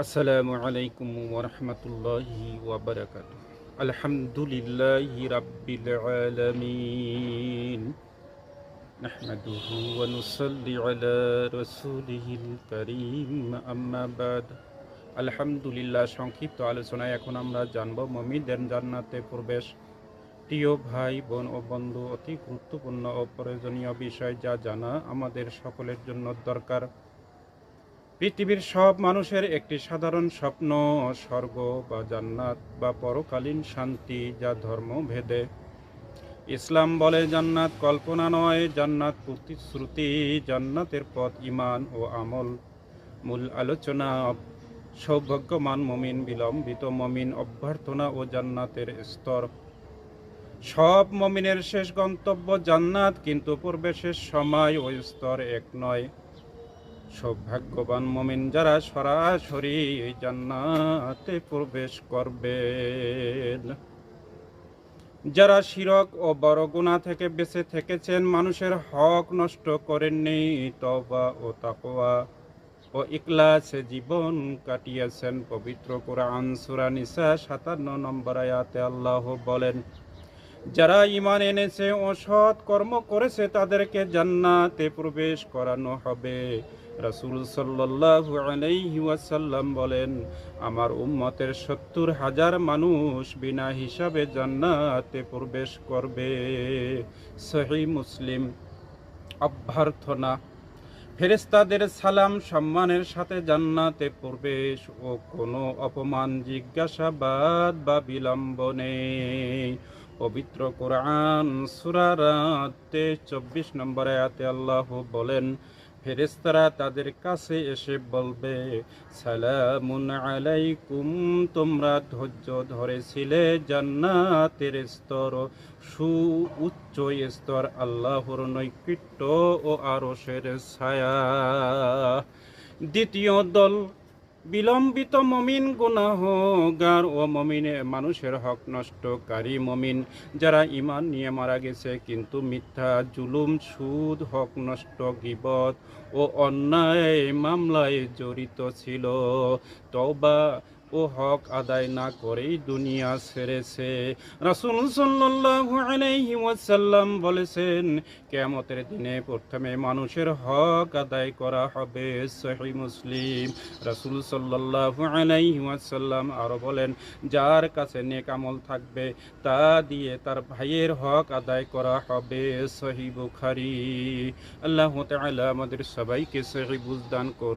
আসসালামু আলাইকুম ওয়া রাহমাতুল্লাহি ওয়া বারাকাতুহু। আলহামদুলিল্লাহি রাব্বিল আলামিন। নাহমাদুহু ওয়া নুসাল্লি আলা রাসূলিহিল কারীম, আম্মা বাদ। আলহামদুলিল্লাহ, সংক্ষিপ্ত আলোচনায় এখন আমরা জানব মুমিনদের জান্নাতে প্রবেশ। প্রিয় ভাই বোন ও বন্ধু, অতি গুরুত্বপূর্ণ ও প্রয়োজনীয় বিষয় যা জানা আমাদের সকলের জন্য দরকার। পৃথিবীর সব মানুষের একটি সাধারণ স্বপ্ন, স্বর্গ বা জান্নাত বা পরকালীন শান্তি, যা ধর্মভেদে। ইসলাম বলে জান্নাত কল্পনা নয়, জান্নাত প্রতিশ্রুতি। জান্নাতের পথ ঈমান ও আমল। মূল আলোচনা: সৌভাগ্যবান মুমিন, বিলম্বিত মুমিন, অভ্যর্থনা ও জান্নাতের স্তর। সব মুমিনের শেষ গন্তব্য জান্নাত, কিন্তু প্রবেশের সময় ও স্তর এক নয়। সৌভাগ্যবান মুমিন যারা সরাসরি জান্নাতে প্রবেশ করবেন। যারা শিরক ও বড় গুনাহ থেকে বেঁচে থেকেছেন, মানুষের হক নষ্ট করেননি, তওবা ও তাকওয়া ও ইখলাসে জীবন কাটিয়েছেন। পবিত্র কোরআন সূরা নিসা ৫৭ নম্বর আয়াতে আল্লাহ বলেন, যারা ঈমান এনেছে ও সৎ কর্ম করেছে তাদেরকে জান্নাতে প্রবেশ করানো হবে। রাসূল সাল্লাল্লাহু আলাইহি ওয়াসাল্লাম বলেন, আমার উম্মতের ৭০,০০০ মানুষ বিনা হিসাবে জান্নাতে প্রবেশ করবে। সহিহ মুসলিম। অভ্যর্থনা: ফেরেশতাদের সালাম সম্মানের সাথে জান্নাতে প্রবেশ ও কোনো অপমান, জিজ্ঞাসাবাদ বা বিলম্ব নেই। পবিত্র কোরআন সূরা রাদ ২৪ নম্বর আয়াতে আল্লাহ বলেন, ফেরেশতারা তাদের কাছে এসে বলবে, সালামুন আলাইকুম, তোমরা ধৈর্য ধরেছিলে। জান্নাতের স্তর উচ্চ স্তর, আল্লাহর নৈকট্য ও আরশের ছায়া। দ্বিতীয় দল: বিলম্বিত মুমিন, গুনাহগার ও মানুষের হক নষ্টকারী মুমিন। যারা ঈমান নিয়ে মারা গেছে কিন্তু মিথ্যা, জুলুম, সুদ, হক নষ্ট, গীবত ও অন্যায় মামলায় জড়িত ছিল, তওবা ও হক আদায় না করেই দুনিয়া ছেড়েছে। রাসূল সাল্লাল্লাহু আলাইহি ওয়াসাল্লাম বলেছেন, কিয়ামতের দিনে প্রথমে মানুষের হক আদায় করা হবে। সহিহ মুসলিম। রাসূল সাল্লাল্লাহু আলাইহি ওয়াসাল্লাম আরো বলেন, যার কাছে নেক আমল থাকবে তা দিয়ে তার ভাইয়ের হক আদায় করা হবে। সহিহ বুখারী। আল্লাহ তাআলা আমাদের সবাইকে সহিহ বুঝ দান করুন।